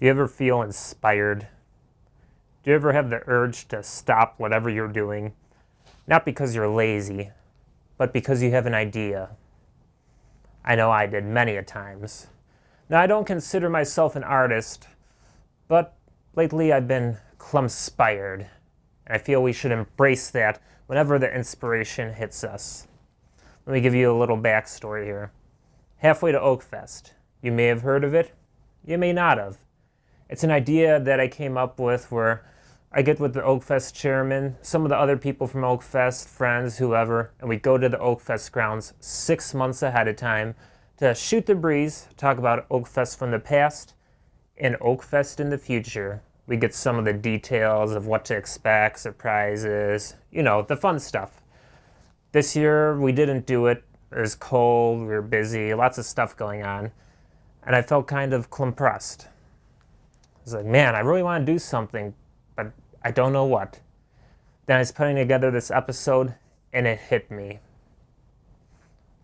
Do you ever feel inspired? Do you ever have the urge to stop whatever you're doing? Not because you're lazy, but because you have an idea. I know I did many a times. Now, I don't consider myself an artist, but lately I've been clumspired, and I feel we should embrace that whenever the inspiration hits us. Let me give you a little backstory here. Halfway to Oakfest. You may have heard of it, you may not have. It's an idea that I came up with where I get with the Oakfest chairman, some of the other people from Oakfest, friends, whoever, and we go to the Oakfest grounds 6 months ahead of time to shoot the breeze, talk about Oakfest from the past and Oakfest in the future. We get some of the details of what to expect, surprises, the fun stuff. This year we didn't do it. It was cold, we were busy, lots of stuff going on, and I felt kind of compressed. I was like, man, I really want to do something, but I don't know what. Then I was putting together this episode, and it hit me.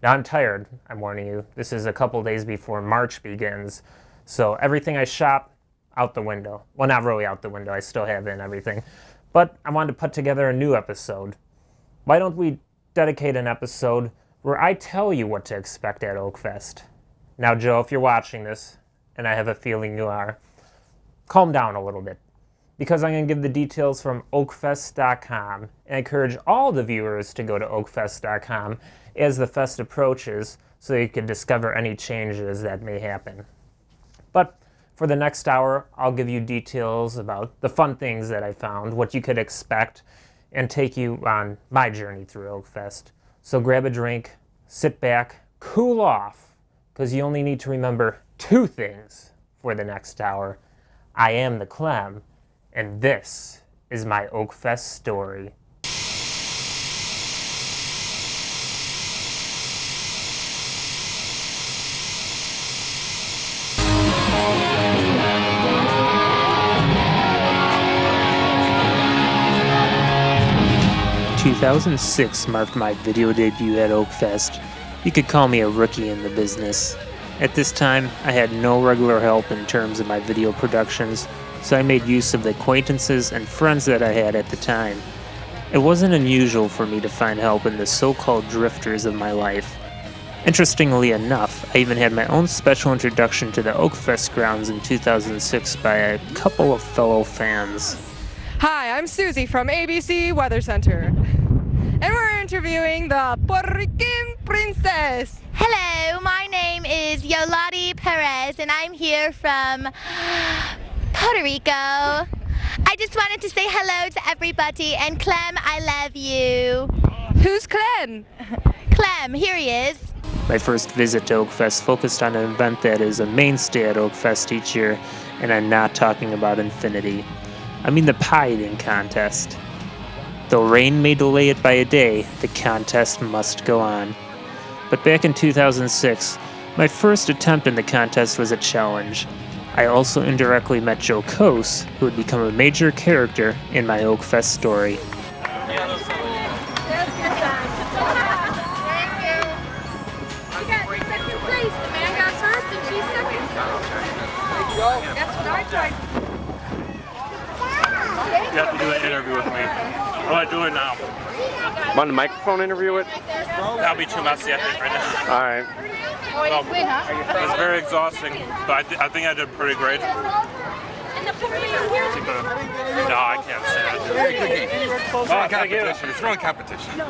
Now I'm tired, I'm warning you. This is a couple days before March begins, so everything I shot, out the window. Well, not really out the window, I still have it and everything. But I wanted to put together a new episode. Why don't we dedicate an episode where I tell you what to expect at Oakfest? Now, Joe, if you're watching this, and I have a feeling you are, calm down a little bit, because I'm going to give the details from oakfest.com, and I encourage all the viewers to go to oakfest.com as the fest approaches so you can discover any changes that may happen. But for the next hour, I'll give you details about the fun things that I found, what you could expect, and take you on my journey through Oakfest. So grab a drink, sit back, cool off, because you only need to remember 2 things for the next hour. I am the Clem, and this is my Oakfest story. In 2006 marked my video debut at Oakfest. You could call me a rookie in the business. At this time, I had no regular help in terms of my video productions, so I made use of the acquaintances and friends that I had at the time. It wasn't unusual for me to find help in the so-called drifters of my life. Interestingly enough, I even had my own special introduction to the Oakfest grounds in 2006 by a couple of fellow fans. Hi, I'm Susie from ABC Weather Center, and we're interviewing the Puerto Rican princess. Hello, my name is Yolati Perez, and I'm here from Puerto Rico. I just wanted to say hello to everybody, and Clem, I love you. Who's Clem? Clem, here he is. My first visit to Oakfest focused on an event that is a mainstay at Oakfest each year, and I'm not talking about Infinity. I mean the pie eating contest. Though rain may delay it by a day, the contest must go on. But back in 2006, my first attempt in the contest was a challenge. I also indirectly met Joe Kos, who would become a major character in my Oakfest story. You got second place. The man got first, and she's second. That's what I tried. You have to do an interview with me. Oh, I do it now. Want the microphone interview it? That'll be too messy, I think, right now. All right. Well, it was very exhausting, but I think I did pretty great. No, I can't say that. Strong competition. Strong competition.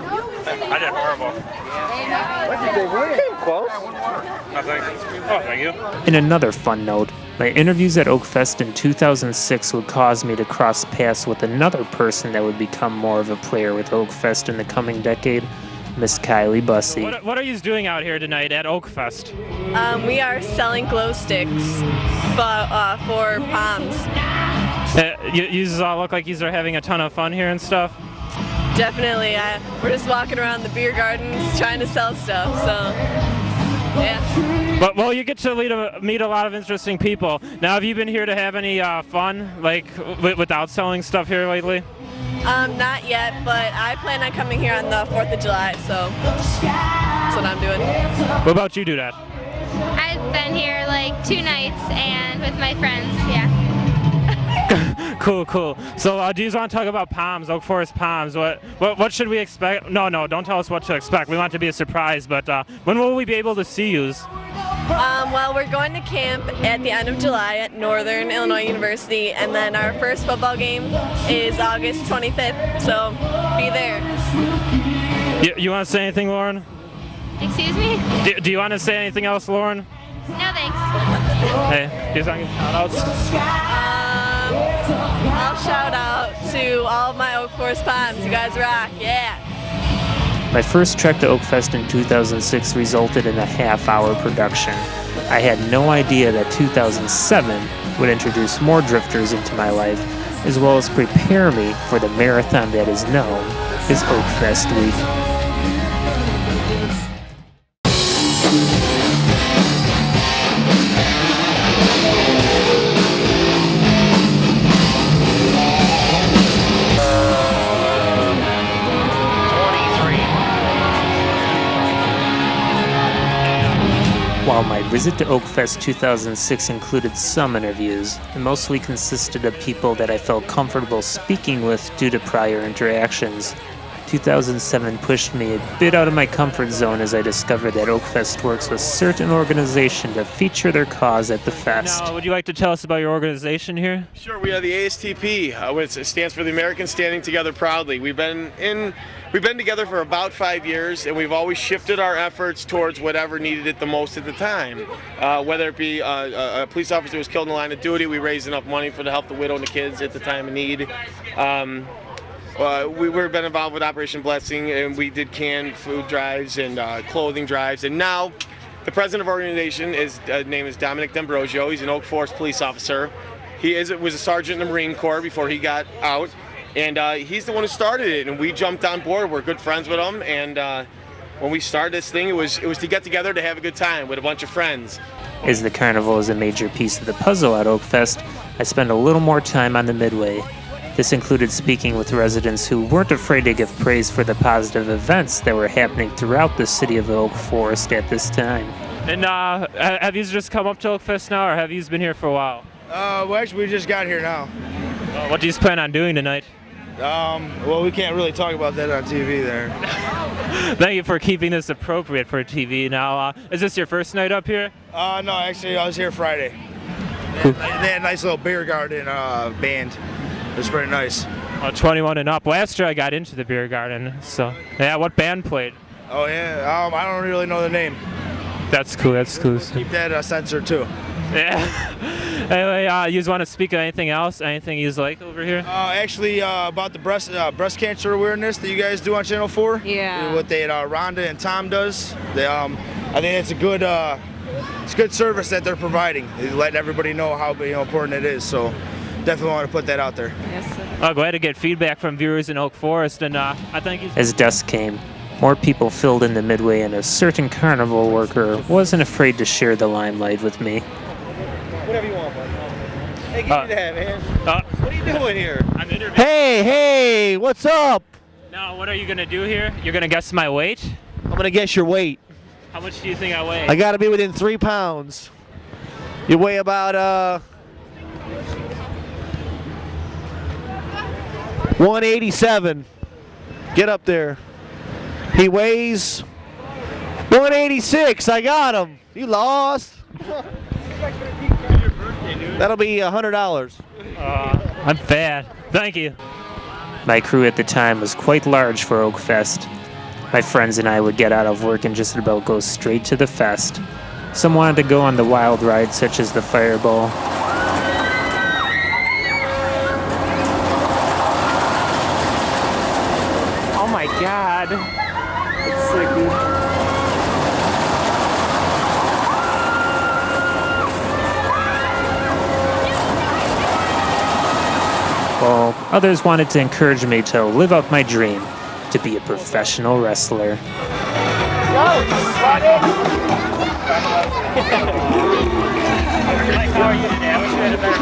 I did horrible. Came close. I think. Oh, thank you. In another fun note, my interviews at Oakfest in 2006 would cause me to cross paths with another person that would become more of a player with Oakfest in the coming decade, Miss Kylie Bussey. What are you doing out here tonight at Oakfest? We are selling glow sticks for palms. You all look like you are having a ton of fun here and stuff. Definitely. We're just walking around the beer gardens trying to sell stuff, so yeah. But well, you get to meet a lot of interesting people. Now, have you been here to have any fun, like without selling stuff here lately? Not yet, but I plan on coming here on the 4th of July, so that's what I'm doing. What about you, Dudette? I've been here like 2 nights and with my friends, yeah. Cool. So, do you want to talk about Palms, Oak Forest Palms? What should we expect? No, don't tell us what to expect. We want it to be a surprise. But when will we be able to see you? Well, we're going to camp at the end of July at Northern Illinois University, and then our first football game is August 25th. So, be there. You want to say anything, Lauren? Excuse me? Do you want to say anything else, Lauren? No thanks. Hey, do you want to give shout-outs? I'll shout out to all of my Oak Forest Palms. You guys rock, yeah. My first trek to Oakfest in 2006 resulted in a half-hour production. I had no idea that 2007 would introduce more drifters into my life, as well as prepare me for the marathon that is known as Oakfest Week. While my visit to Oakfest 2006 included some interviews, it mostly consisted of people that I felt comfortable speaking with due to prior interactions. 2007 pushed me a bit out of my comfort zone as I discovered that Oakfest works with certain organizations to feature their cause at the fest. Now, would you like to tell us about your organization here? Sure, we are the ASTP, which stands for the Americans Standing Together Proudly. We've been together for about 5 years, and we've always shifted our efforts towards whatever needed it the most at the time. Whether it be a police officer who was killed in the line of duty, we raised enough money to help the widow and the kids at the time of need. We've been involved with Operation Blessing, and we did canned food drives and clothing drives. And now, the president of our organization name is Dominic D'Ambrosio. He's an Oak Forest police officer. He was a sergeant in the Marine Corps before he got out, and he's the one who started it. And we jumped on board. We're good friends with him, and when we started this thing, it was to get together to have a good time with a bunch of friends. As the carnival is a major piece of the puzzle at Oakfest, I spent a little more time on the midway. This included speaking with residents who weren't afraid to give praise for the positive events that were happening throughout the city of Oak Forest at this time. And have you just come up to Oakfest now, or have you been here for a while? Well, actually, we just got here now. What do you plan on doing tonight? Well, we can't really talk about that on TV there. Thank you for keeping this appropriate for TV. Now, is this your first night up here? No, actually, I was here Friday. Cool. They had a nice little beer garden band. It was pretty nice. 21 and up. Last year I got into the beer garden. So, yeah, what band played? Oh, yeah. I don't really know the name. That's cool. Keep that censored, too. Yeah. Anyway, you want to speak of anything else? Anything you like over here? Actually, about the breast cancer awareness that you guys do on Channel 4. Yeah. What Rhonda and Tom does. I think it's a good service that they're providing. They're letting everybody know how important it is. So definitely want to put that out there. Yes, sir. I'm glad to get feedback from viewers in Oak Forest, and I thank you. As dusk came, more people filled in the midway, and a certain carnival worker wasn't afraid to share the limelight with me. Whatever you want, bud. Hey, give me that, man. What are you doing here? I'm interviewing. Hey, what's up? Now, what are you gonna do here? You're gonna guess my weight? I'm gonna guess your weight. How much do you think I weigh? I gotta be within 3 pounds. You weigh about 187. Get up there. He weighs 186. I got him. You lost. That'll be $100. I'm fat. Thank you. My crew at the time was quite large for Oakfest. My friends and I would get out of work and just about go straight to the fest. Some wanted to go on the wild rides such as the Fireball. Oh my God. It's sick, dude. Well, others wanted to encourage me to live up my dream to be a professional wrestler. Mike, how are you today? I wish you had a better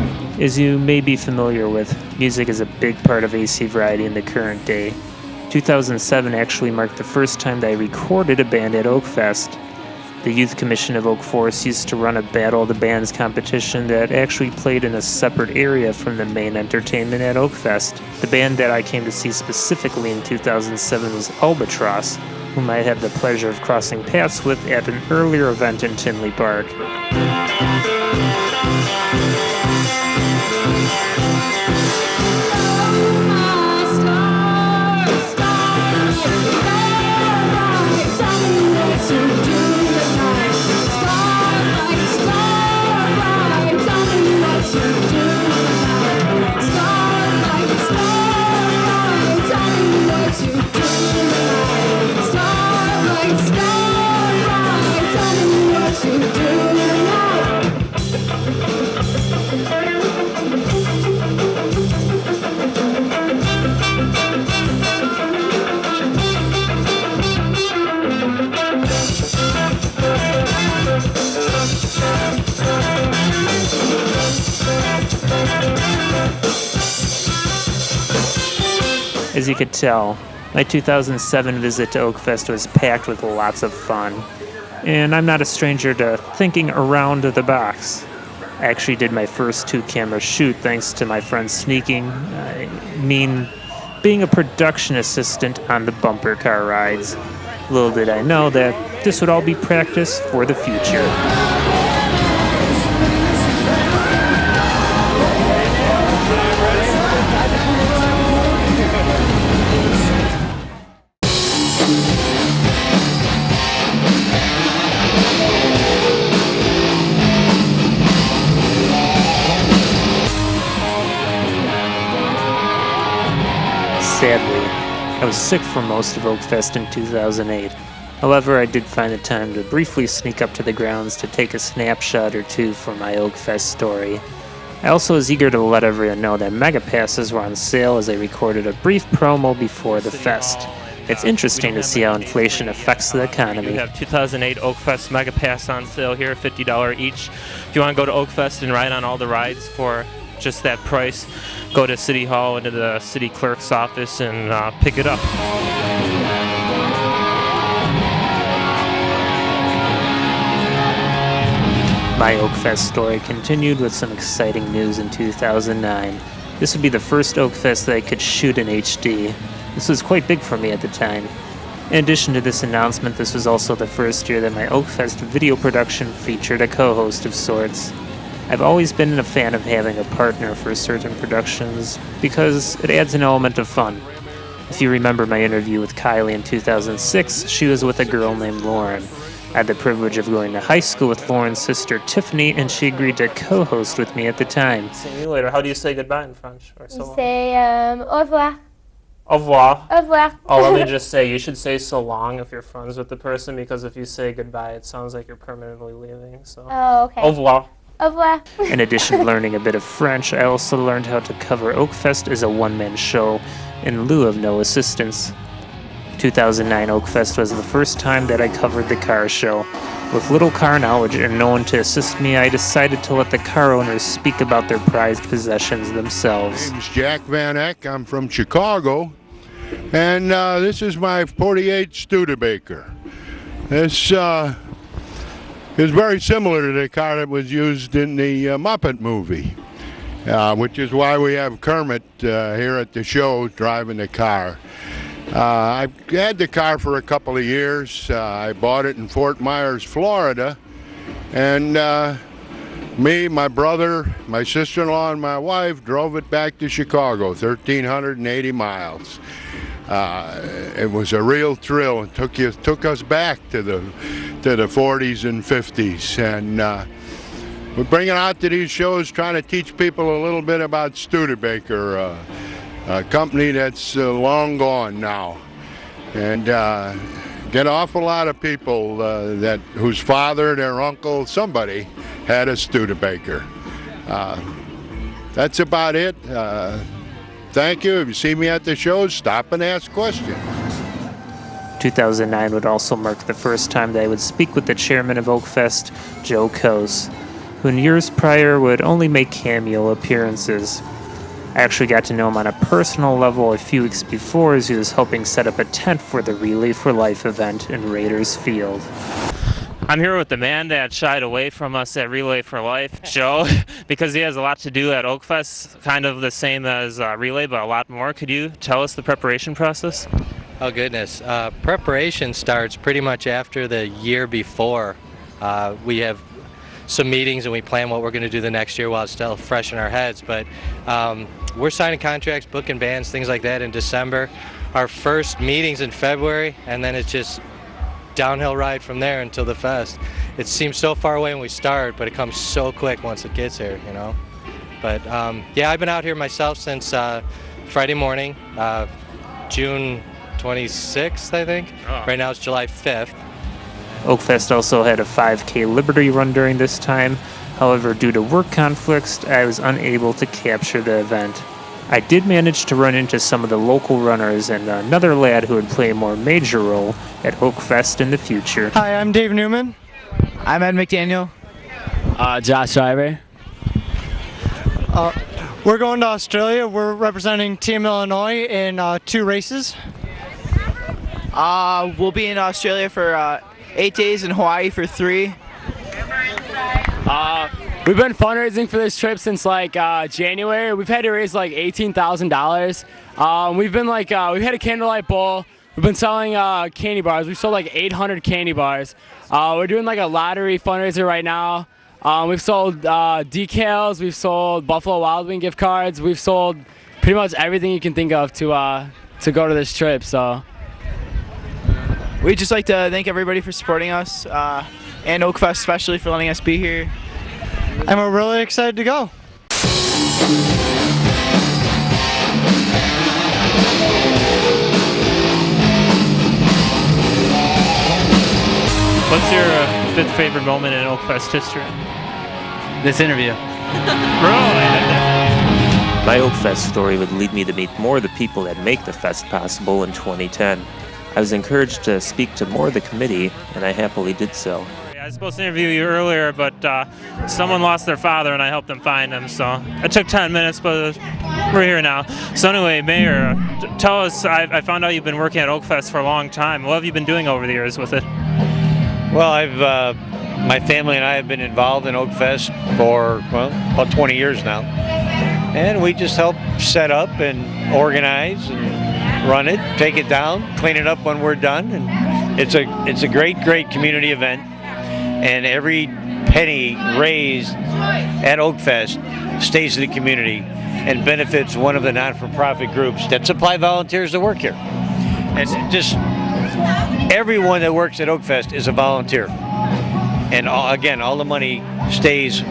microphone. As you may be familiar with, music is a big part of AC Variety in the current day. 2007 actually marked the first time that I recorded a band at Oakfest. The Youth Commission of Oak Forest used to run a Battle of the Bands competition that actually played in a separate area from the main entertainment at Oakfest. The band that I came to see specifically in 2007 was Albatross, whom I had the pleasure of crossing paths with at an earlier event in Tinley Park. As you could tell, my 2007 visit to Oakfest was packed with lots of fun, and I'm not a stranger to thinking around the box. I actually did my first 2-camera shoot thanks to my friend sneaking, being a production assistant on the bumper car rides. Little did I know that this would all be practice for the future. Sadly, I was sick for most of Oakfest in 2008. However, I did find the time to briefly sneak up to the grounds to take a snapshot or two for my Oakfest story. I also was eager to let everyone know that Mega Passes were on sale as I recorded a brief promo before the fest. It's interesting to see how inflation affects the economy. We have 2008 Oakfest Mega Pass on sale here, $50 each. If you want to go to Oakfest and ride on all the rides for just that price, go to City Hall, into the city clerk's office, and pick it up. My Oakfest story continued with some exciting news in 2009. This would be the first Oakfest that I could shoot in HD. This was quite big for me at the time. In addition to this announcement, this was also the first year that my Oakfest video production featured a co-host of sorts. I've always been a fan of having a partner for certain productions because it adds an element of fun. If you remember my interview with Kylie in 2006, she was with a girl named Lauren. I had the privilege of going to high school with Lauren's sister Tiffany, and she agreed to co-host with me at the time. See you later. How do you say goodbye in French? Or so You say au revoir. Au revoir. Au revoir. Oh, let me just say, you should say so long if you're friends with the person, because if you say goodbye, it sounds like you're permanently leaving. So, Oh, okay. au revoir. Au revoir. In addition to learning a bit of French, I also learned how to cover Oakfest as a one-man show in lieu of no assistance. 2009 Oakfest was the first time that I covered the car show. With little car knowledge and no one to assist me, I decided to let the car owners speak about their prized possessions themselves. My name's Jack Van Eck. I'm from Chicago, and this is my 48 Studebaker. This is very similar to the car that was used in the Muppet movie, which is why we have Kermit here at the show driving the car. I had the car for a couple of years. I bought it in Fort Myers, Florida, and me, my brother, my sister-in-law, and my wife drove it back to Chicago, 1,380 miles. It was a real thrill. It took us back to the 40s and 50s, and we're bringing out to these shows, trying to teach people a little bit about Studebaker, a company that's long gone now, and get an awful lot of people whose father, their uncle, somebody had a Studebaker. That's about it. Thank you. If you see me at the shows, stop and ask questions. 2009 would also mark the first time that I would speak with the chairman of Oakfest, Joe Coase, who in years prior would only make cameo appearances. I actually got to know him on a personal level a few weeks before, as he was helping set up a tent for the Relay for Life event in Raiders Field. I'm here with the man that shied away from us at Relay for Life, Joe, because he has a lot to do at Oakfest, kind of the same as Relay, but a lot more. Could you tell us the preparation process? Oh goodness, preparation starts pretty much after the year before. We have some meetings and we plan what we're going to do the next year while it's still fresh in our heads, but we're signing contracts, booking bands, things like that in December. Our first meetings in February, and then it's just downhill ride from there until the fest. It seems so far away when we start, but it comes so quick once it gets here, you know. But yeah, I've been out here myself since Friday morning, June 26th, I think. Oh. Right now it's July 5th. Oakfest also had a 5K Liberty run during this time. However, due to work conflicts, I was unable to capture the event. I did manage to run into some of the local runners and another lad who would play a more major role at Oakfest in the future. Hi, I'm Dave Newman. I'm Ed McDaniel. Josh Schreiber. We're going to Australia. We're representing Team Illinois in 2 races. We'll be in Australia for 8 days and Hawaii for 3. We've been fundraising for this trip since like January. We've had to raise like $18,000. We've been like we've had a candlelight bowl. We've been selling candy bars. We've sold like 800 candy bars. We're doing like a lottery fundraiser right now. We've sold decals. We've sold Buffalo Wild Wing gift cards. We've sold pretty much everything you can think of to go to this trip. So we'd just like to thank everybody for supporting us and Oakfest especially for letting us be here. And we're really excited to go. What's your 5th favorite moment in Oakfest history? This interview. My Oakfest story would lead me to meet more of the people that make the fest possible in 2010. I was encouraged to speak to more of the committee, and I happily did so. I was supposed to interview you earlier, but someone lost their father and I helped them find him, so it took 10 minutes, but we're here now. So anyway, Mayor, tell us, I found out you've been working at Oakfest for a long time. What have you been doing over the years with it? Well, my family and I have been involved in Oakfest for, well, about 20 years now. And we just help set up and organize and run it, take it down, clean it up when we're done. And it's a great community event. And every penny raised at Oakfest stays in the community and benefits one of the non-for-profit groups that supply volunteers to work here. And just everyone that works at Oakfest is a volunteer. And all the money stays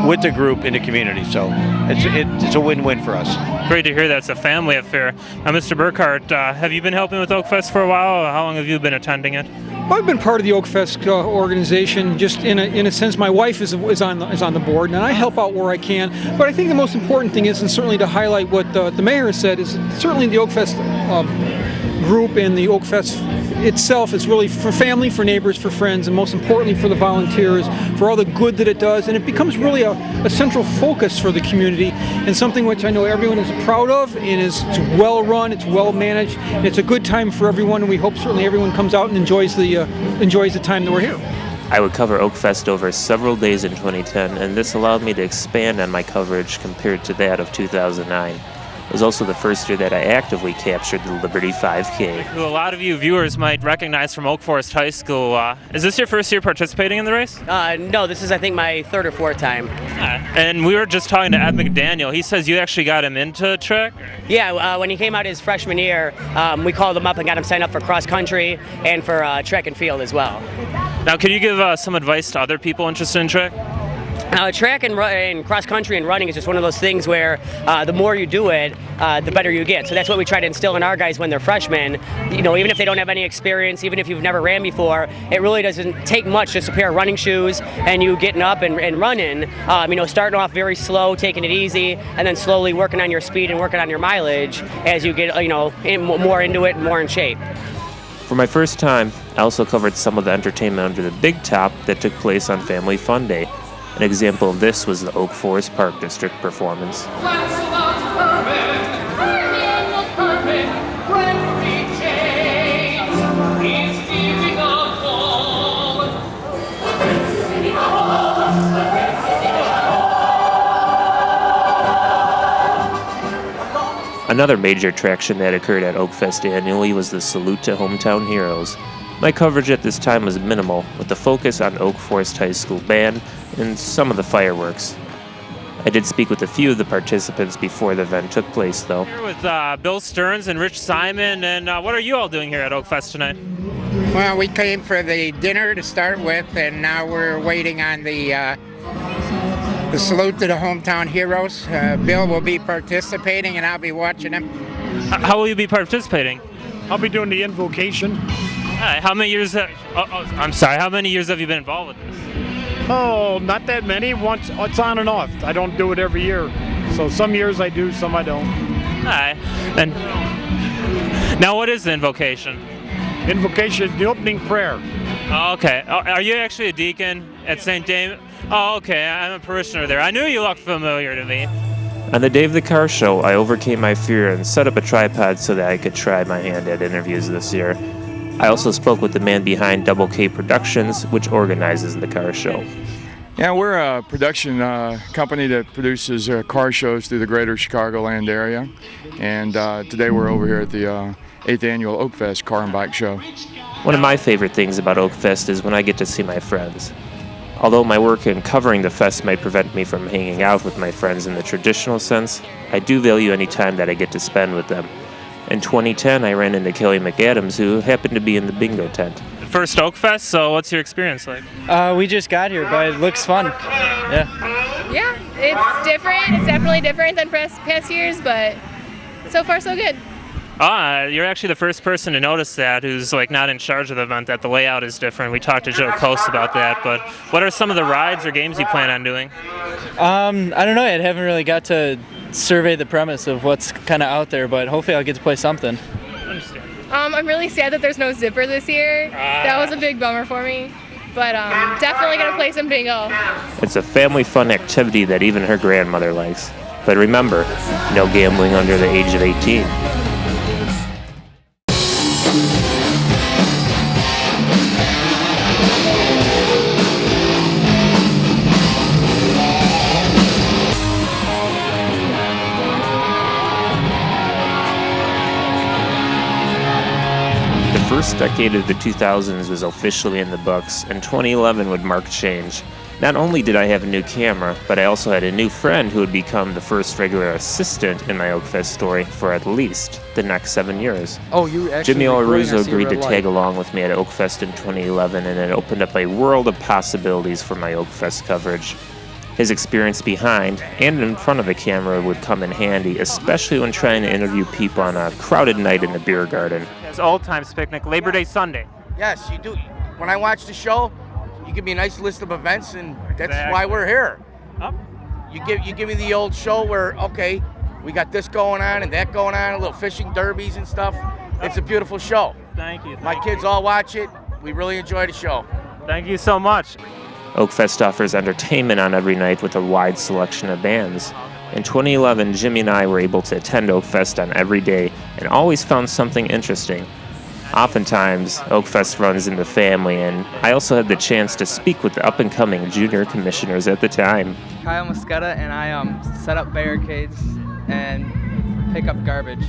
with the group in the community. So it's a win-win for us. Great to hear that. It's a family affair. Now, Mr. Burkhart, have you been helping with Oakfest for a while? How long have you been attending it? Well, I've been part of the Oakfest organization. Just in a sense, my wife is on the board, and I help out where I can. But I think the most important thing is, and certainly to highlight what the mayor has said, is certainly the Oakfest group and the Oakfest itself is really for family, for neighbors, for friends, and most importantly for the volunteers, for all the good that it does. And it becomes really a central focus for the community, and something which I know everyone is proud of, and it's well run, it's well managed, and it's a good time for everyone, and we hope certainly everyone comes out and enjoys the time that we're here. I would cover Oakfest over several days in 2010, and this allowed me to expand on my coverage compared to that of 2009. It was also the first year that I actively captured the Liberty 5K. Who a lot of you viewers might recognize from Oak Forest High School. Is this your first year participating in the race? No, this is I think my 3rd or 4th time. And we were just talking to Ed McDaniel. He says you actually got him into track? Yeah, when he came out his freshman year, we called him up and got him signed up for cross country and for track and field as well. Now, could you give some advice to other people interested in track? Track and cross country and running is just one of those things where the more you do it, the better you get. So that's what we try to instill in our guys when they're freshmen. You know, even if they don't have any experience, even if you've never ran before, it really doesn't take much, just a pair of running shoes and you getting up and running. You know, starting off very slow, taking it easy, and then slowly working on your speed and working on your mileage as you get, you know, more into it and more in shape. For my first time, I also covered some of the entertainment under the big top that took place on Family Fun Day. An example of this was the Oak Forest Park District performance. Another major attraction that occurred at Oakfest annually was the Salute to Hometown Heroes. My coverage at this time was minimal, with the focus on Oak Forest High School band and some of the fireworks. I did speak with a few of the participants before the event took place, though. Here with Bill Stearns and Rich Simon, and what are you all doing here at Oakfest tonight? Well, we came for the dinner to start with, and now we're waiting on the salute to the hometown heroes. Bill will be participating, and I'll be watching him. How will you be participating? I'll be doing the invocation. How many years? How many years have you been involved with this? Oh, not that many. Once, it's on and off. I don't do it every year. So some years I do, some I don't. Alright. And now, what is the invocation? Invocation is the opening prayer. Oh, okay. Are you actually a deacon at St. David? Oh, okay. I'm a parishioner there. I knew you looked familiar to me. On the day of the car show, I overcame my fear and set up a tripod so that I could try my hand at interviews this year. I also spoke with the man behind Double K Productions, which organizes the car show. Yeah, we're a production company that produces car shows through the greater Chicagoland area. And today we're over here at the 8th Annual Oakfest Car and Bike Show. One of my favorite things about Oakfest is when I get to see my friends. Although my work in covering the fest might prevent me from hanging out with my friends in the traditional sense, I do value any time that I get to spend with them. In 2010, I ran into Kelly McAdams, who happened to be in the bingo tent. First Oakfest, so what's your experience like? We just got here, but it looks fun. Yeah. Yeah, it's different. It's definitely different than past years, but so far so good. You're actually the first person to notice that who's like not in charge of the event, that the layout is different. We talked to Joe Coast about that, but what are some of the rides or games you plan on doing? I don't know. I haven't really got to survey the premise of what's kind of out there, but hopefully I'll get to play something. I'm really sad that there's no zipper this year. That was a big bummer for me, but definitely gonna play some bingo. It's a family fun activity that even her grandmother likes. But remember, no gambling under the age of 18. The first decade of the 2000s was officially in the books, and 2011 would mark change. Not only did I have a new camera, but I also had a new friend who would become the first regular assistant in my Oakfest story for at least the next 7 years. Oh, you actually Jimmy Olaruzo agreed to tag along with me at Oakfest in 2011, and it opened up a world of possibilities for my Oakfest coverage. His experience behind and in front of the camera would come in handy, especially when trying to interview people on a crowded night in the beer garden. It's Old Times Picnic, Labor Day Sunday. Yes, you do. When I watch the show, you give me a nice list of events, and that's why we're here. You give me the old show where, okay, we got this going on and that going on, a little fishing derbies and stuff. It's a beautiful show. Thank you. My kids all watch it. We really enjoy the show. Thank you so much. Oakfest offers entertainment on every night with a wide selection of bands. In 2011, Jimmy and I were able to attend Oakfest on every day and always found something interesting. Oftentimes, Oakfest runs in the family, and I also had the chance to speak with the up-and-coming junior commissioners at the time. Kyle Mosqueda, and I set up barricades and pick up garbage.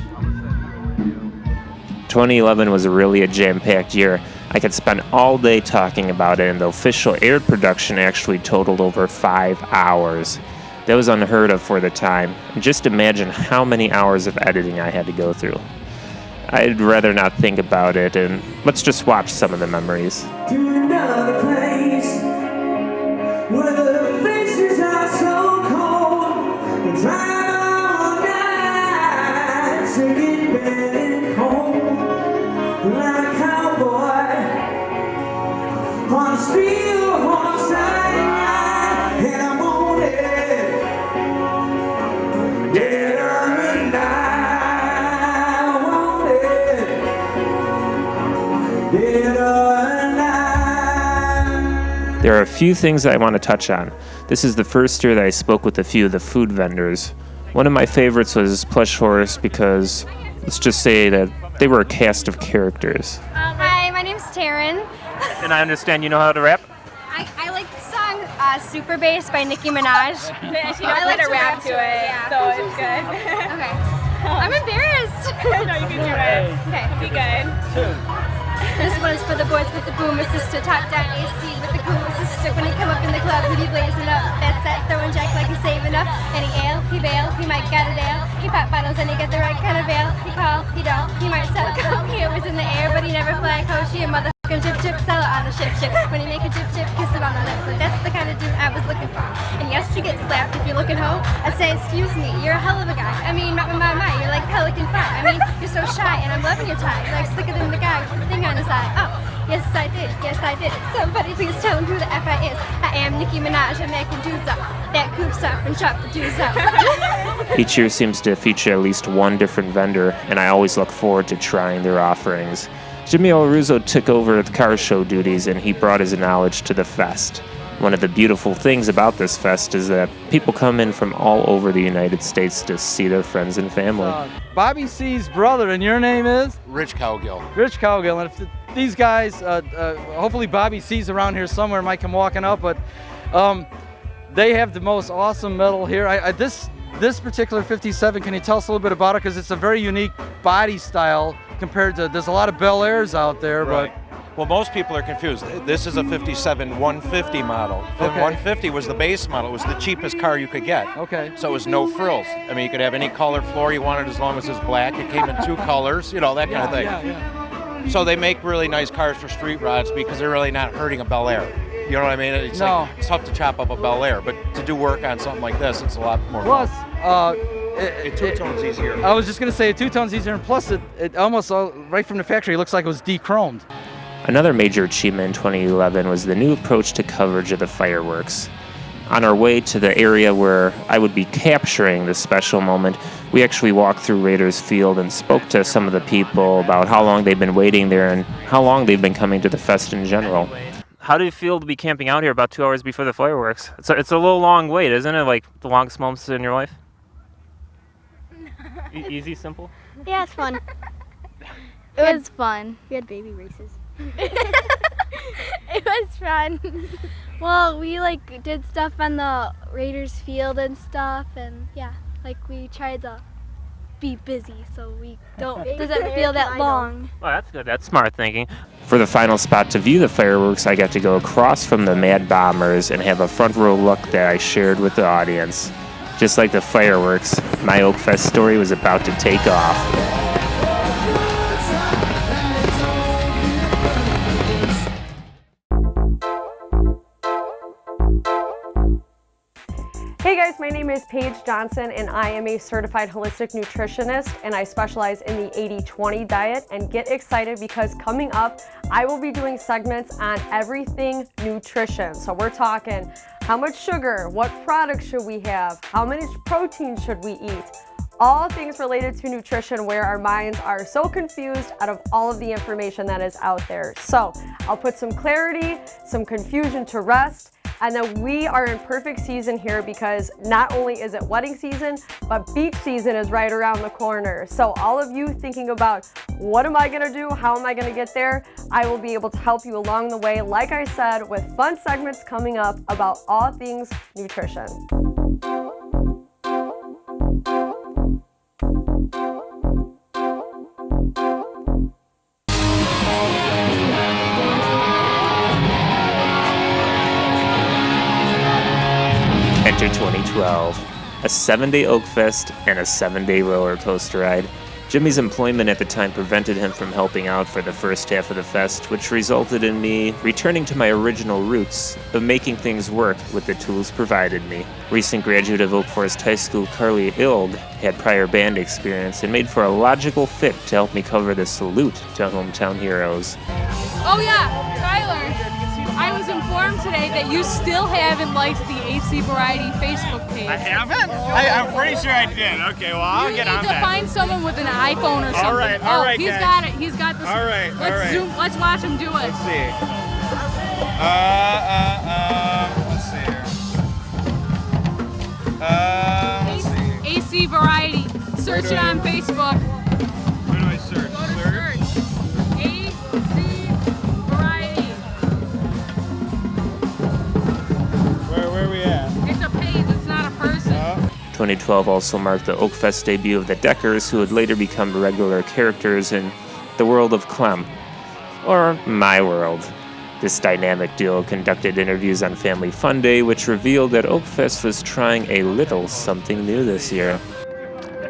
2011 was really a jam-packed year. I could spend all day talking about it, and the official aired production actually totaled over 5 hours. That was unheard of for the time, and just imagine how many hours of editing I had to go through. I'd rather not think about it, and let's just watch some of the memories. To another place where the faces are so cold. We'll drive all night, taking back home like a cowboy on a steel horse ride, and I'm on it. Dead or alive. There are a few things I want to touch on. This is the first year that I spoke with a few of the food vendors. One of my favorites was Plush Horse because, let's just say that they were a cast of characters. Hi, my name's Taryn. And I understand you know how to rap? I like the song Super Bass by Nicki Minaj. She knows how to rap to it, so it's good. Okay. I'm embarrassed. No, you can do it. Okay. Be good. This one's for the boys with the boomer sister, top down AC with the cooler sister. When he come up in the club, he be blazing up. That's that throwing jack like he's saving up. Any ale, he bail, he might got a ale. He pop bottles and he get the right kind of ale. He call, he don't, he might sell coke. He always in the air, but he never fly coach. He a motherfucking chip, sell it on a ship. When he make a chip, kiss it on the lip. But that's the kind of dude I was looking for. And yes, you get slapped if you're looking hoe. I'd say, excuse me, you're a hell of a guy. I mean, my, you're like Pelican Fry. I mean, you're so shy, and I'm loving your tie. You're like slicker than the guy with the thing on his eye. Oh, yes I did, yes I did. Somebody please tell him who the F I is. I am Nicki Minaj, I'm making dudes up. That coops up and chop the dudes up. Each year seems to feature at least one different vendor, and I always look forward to trying their offerings. Jimmy O'Ruzo took over the car show duties, and he brought his knowledge to the fest. One of the beautiful things about this fest is that people come in from all over the United States to see their friends and family. Bobby C's brother, and your name is? Rich Cowgill. Rich Cowgill. And if these guys, hopefully Bobby C's around here somewhere, might come walking up, but they have the most awesome metal here. This particular 57, can you tell us a little bit about it? Because it's a very unique body style compared to, there's a lot of Bel Airs out there, right. Well, most people are confused. This is a 57 150 model. The 150 was the base model. It was the cheapest car you could get. Okay. So it was no frills. I mean, you could have any color floor you wanted as long as it's black. It came in 2 colors, you know, that kind of thing. Yeah. So they make really nice cars for street rods because they're really not hurting a Bel Air. You know what I mean? It's like, it's tough to chop up a Bel Air, but to do work on something like this, it's a lot more Plus, fun. It two-tones easier. I was just going to say, 2 tones easier, and plus it almost, right from the factory, it looks like it was de-chromed. Another major achievement in 2011 was the new approach to coverage of the fireworks. On our way to the area where I would be capturing this special moment, we actually walked through Raiders Field and spoke to some of the people about how long they've been waiting there and how long they've been coming to the fest in general. How do you feel to be camping out here about 2 hours before the fireworks? It's a little long wait, isn't it? Like the longest moments in your life? Easy, simple? Yeah, it's fun. It was fun. We had baby races. It was fun. Well, we did stuff on the Raiders Field and stuff, and yeah, we tried to be busy so we doesn't feel that long. Oh, that's good. That's smart thinking. For the final spot to view the fireworks, I got to go across from the Mad Bombers and have a front row look that I shared with the audience. Just like the fireworks, my Oakfest story was about to take off. Hey guys, my name is Paige Johnson and I am a certified holistic nutritionist and I specialize in the 80-20 diet. And get excited because coming up, I will be doing segments on everything nutrition. So we're talking how much sugar, what products should we have, how much protein should we eat, all things related to nutrition where our minds are so confused out of all of the information that is out there. So I'll put some clarity, some confusion to rest. And then we are in perfect season here because not only is it wedding season, but beach season is right around the corner. So all of you thinking about what am I gonna do? How am I gonna get there? I will be able to help you along the way, like I said, with fun segments coming up about all things nutrition. Enter 2012, a 7-day Oakfest and a 7-day roller coaster ride. Jimmy's employment at the time prevented him from helping out for the first half of the fest, which resulted in me returning to my original roots of making things work with the tools provided me. Recent graduate of Oak Forest High School, Carly Ilg, had prior band experience and made for a logical fit to help me cover the salute to hometown heroes. Oh yeah, Tyler. I was informed today that you still haven't liked the AC Variety Facebook page. I haven't? I'm pretty sure I did. Okay, well, I'll get on that. You need to find someone with an iPhone or something. All right, he's guys. got it. He's got this. All right, Let's zoom. Let's watch him do it. Let's see. Let's see. AC Variety. Search it on Facebook. Where do I search? Search. AC Variety. Where are we at? It's a page. It's not a person. 2012 also marked the Oakfest debut of the Deckers, who would later become regular characters in the world of Clem, or My World. This dynamic duo conducted interviews on Family Fun Day, which revealed that Oakfest was trying a little something new this year.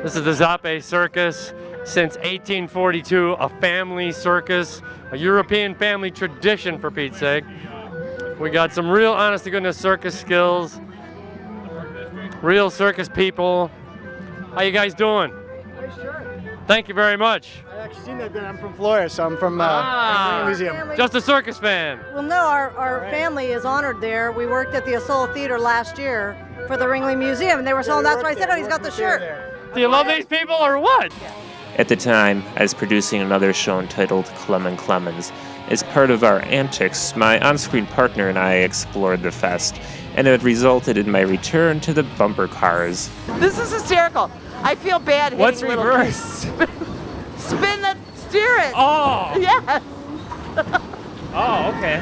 This is the Zappe Circus. Since 1842, a family circus, a European family tradition, for Pete's sake. We got some real honest-to-goodness circus skills, real circus people. How you guys doing? Thank you very much. I actually seen that. I'm from Florida, so I'm from the museum. Just a circus fan. Well, no, our family is honored there. We worked at the Asola Theater last year for the Ringling Museum, and they were saying, that's why I said, oh, he's got the shirt. Do you love these people or what? At the time, I was producing another show entitled Clem and Clemens. As part of our antics, my on-screen partner and I explored the fest, and it resulted in my return to the bumper cars. This is hysterical. I feel bad hitting What's little reverse? kids. Spin that, steer it. Oh. Yes. Oh, okay.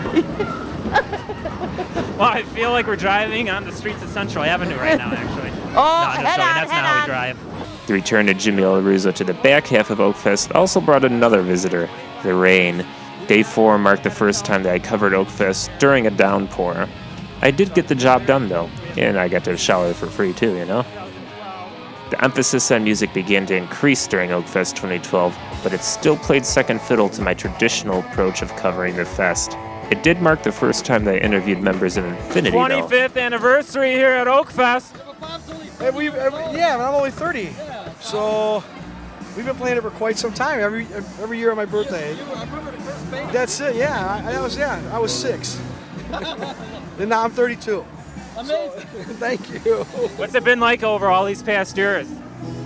Well, I feel like we're driving on the streets of Central Avenue right now, actually. Oh, no, I'm just head joking. on, That's head not how on. we drive. The return of Jimmy LaRusso to the back half of Oakfest also brought another visitor, the rain. Day 4 marked the first time that I covered Oakfest during a downpour. I did get the job done, though, and I got to shower for free, too, you know? The emphasis on music began to increase during Oakfest 2012, but it still played second fiddle to my traditional approach of covering the fest. It did mark the first time that I interviewed members of Infinity, though. 25th anniversary here at Oakfest. Yeah, but I'm only 30, so we've been playing it for quite some time. Every year on my birthday. That's it. Yeah, I was 6, and now I'm 32. Amazing. Thank you. What's it been like over all these past years?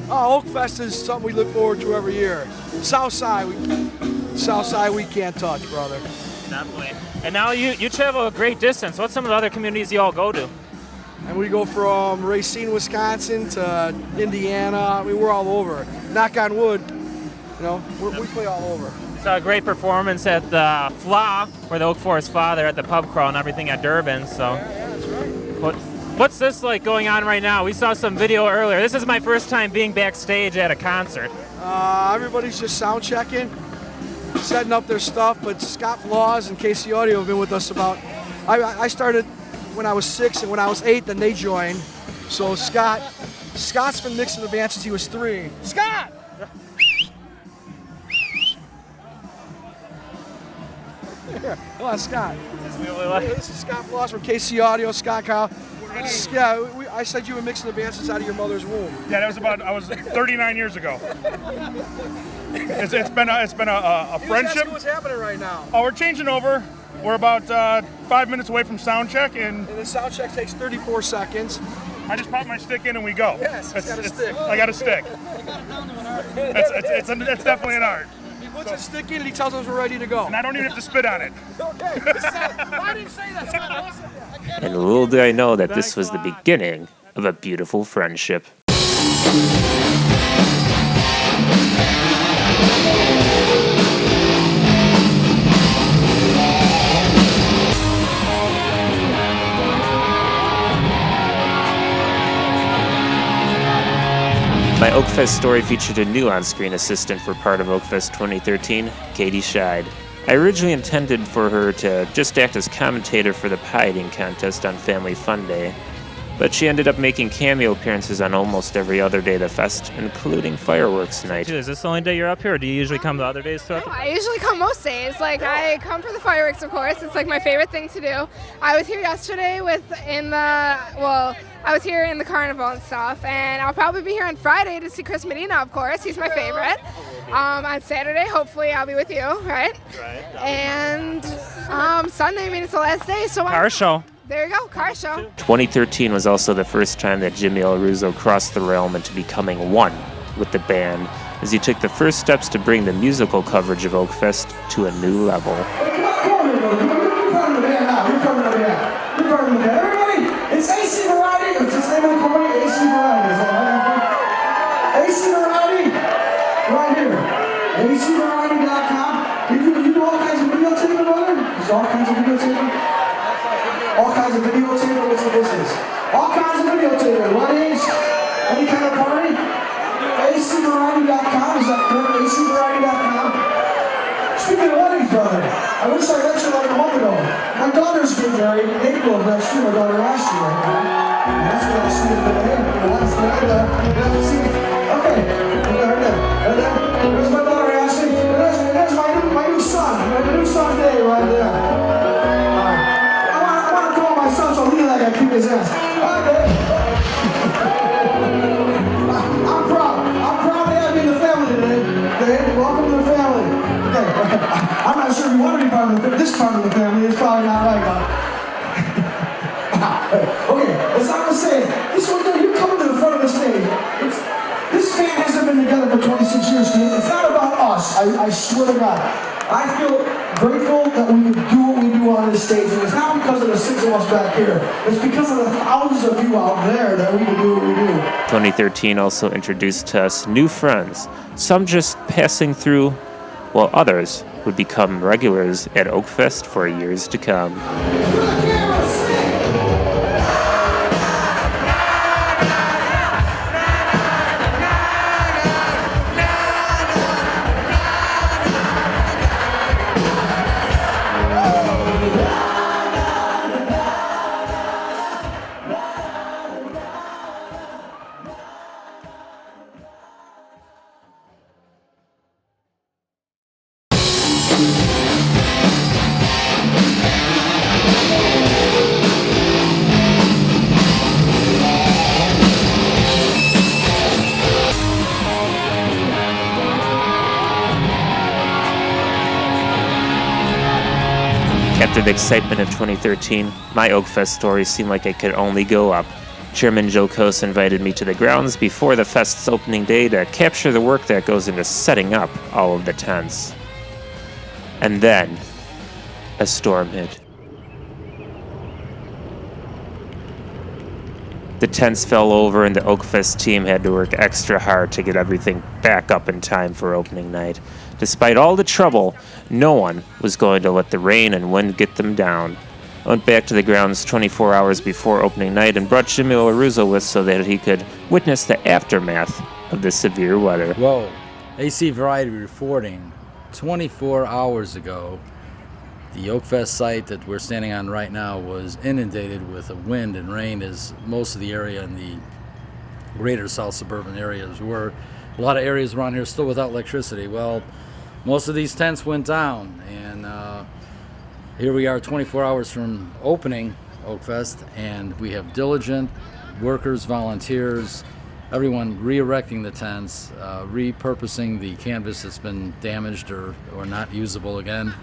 Oh, Oakfest is something we look forward to every year. Southside, we can't touch, brother. Definitely. And now you travel a great distance. What's some of the other communities you all go to? And we go from Racine, Wisconsin to Indiana. I mean, we're all over. Knock on wood, you know, we play all over. Saw a great performance at the FLA, where the Oak Forest Father at the pub crawl and everything at Durbin. So, what's this like going on right now? We saw some video earlier. This is my first time being backstage at a concert. Everybody's just sound checking, setting up their stuff. But Scott Flaws and Casey Audio have been with us about. I started when I was 6, and when I was 8, then they joined. So Scott's been mixing the band since he was 3. Scott. Here, come on, Scott. This is Scott Floss from KC Audio. Scott Kyle. Yeah, I said you were mixing the band since out of your mother's womb. Yeah, I was 39 years ago. It's been a friendship. What's happening right now? Oh, we're changing over. We're about 5 minutes away from sound check, and the sound check takes 34 seconds. I just pop my stick in and we go. Yes, got a stick. I got a stick. It's definitely an art. He puts a stick in and he tells us we're ready to go. And I don't even have to spit on it. Okay. I didn't say that. And little did I know that this was the beginning of a beautiful friendship. My Oakfest story featured a new on-screen assistant for part of Oakfest 2013, Katie Scheid. I originally intended for her to just act as commentator for the pie eating contest on Family Fun Day, but she ended up making cameo appearances on almost every other day of the fest, including fireworks night. Is this the only day you're up here, or do you usually come the other days throughout the I usually come most days. Like, I come for the fireworks, of course. It's like my favorite thing to do. I was here yesterday I was here in the carnival and stuff, and I'll probably be here on Friday to see Chris Medina, of course. He's my favorite. On Saturday, hopefully I'll be with you, right? And Sunday, I mean, it's the last day, so car show. There you go, car show. 2013 was also the first time that Jimmy LaRusso crossed the realm into becoming one with the band, as he took the first steps to bring the musical coverage of Oakfest to a new level. Everybody, it's AC Variety. It's just the name of the company, AC Variety. AC Variety, right here. ACVariety.com. You do all kinds of videotaping, brother? There's all kinds of videotaping. All kinds of videotaping. What's the business? All kinds of videotaping. Weddings. I wish I met you like a month ago. My daughter's getting married in April of next year. My daughter Ashley right now. That's what I see today. That's okay. There's my daughter Ashley. There's my new son. My new son Dave right there. I want to call my son so he like I kick his ass. I'm proud to have you in the family today. Dave, welcome to the family. Okay. I'm not sure if you want to be part of this part of the family. It's probably not right, okay, as I was saying, you're coming to the front of the stage. This band hasn't been together for 26 years, Steve. It's not about us, I swear to God. I feel grateful that we can do what we do on this stage, and it's not because of the 6 of us back here. It's because of the thousands of you out there that we can do what we do. 2013 also introduced to us new friends, some just passing through, while others would become regulars at Oakfest for years to come. After the excitement of 2013, my Oakfest story seemed like it could only go up. Chairman Joe Kos invited me to the grounds before the fest's opening day to capture the work that goes into setting up all of the tents. And then, a storm hit. The tents fell over and the Oakfest team had to work extra hard to get everything back up in time for opening night. Despite all the trouble, no one was going to let the rain and wind get them down. I went back to the grounds 24 hours before opening night and brought Jimmy LaRusso with so that he could witness the aftermath of the severe weather. Whoa, AC Variety reporting 24 hours ago. The Oakfest site that we're standing on right now was inundated with wind and rain, as most of the area in the greater south suburban areas were. A lot of areas around here still without electricity. Well, most of these tents went down, and here we are 24 hours from opening Oakfest, and we have diligent workers, volunteers, everyone re-erecting the tents, repurposing the canvas that's been damaged or not usable again.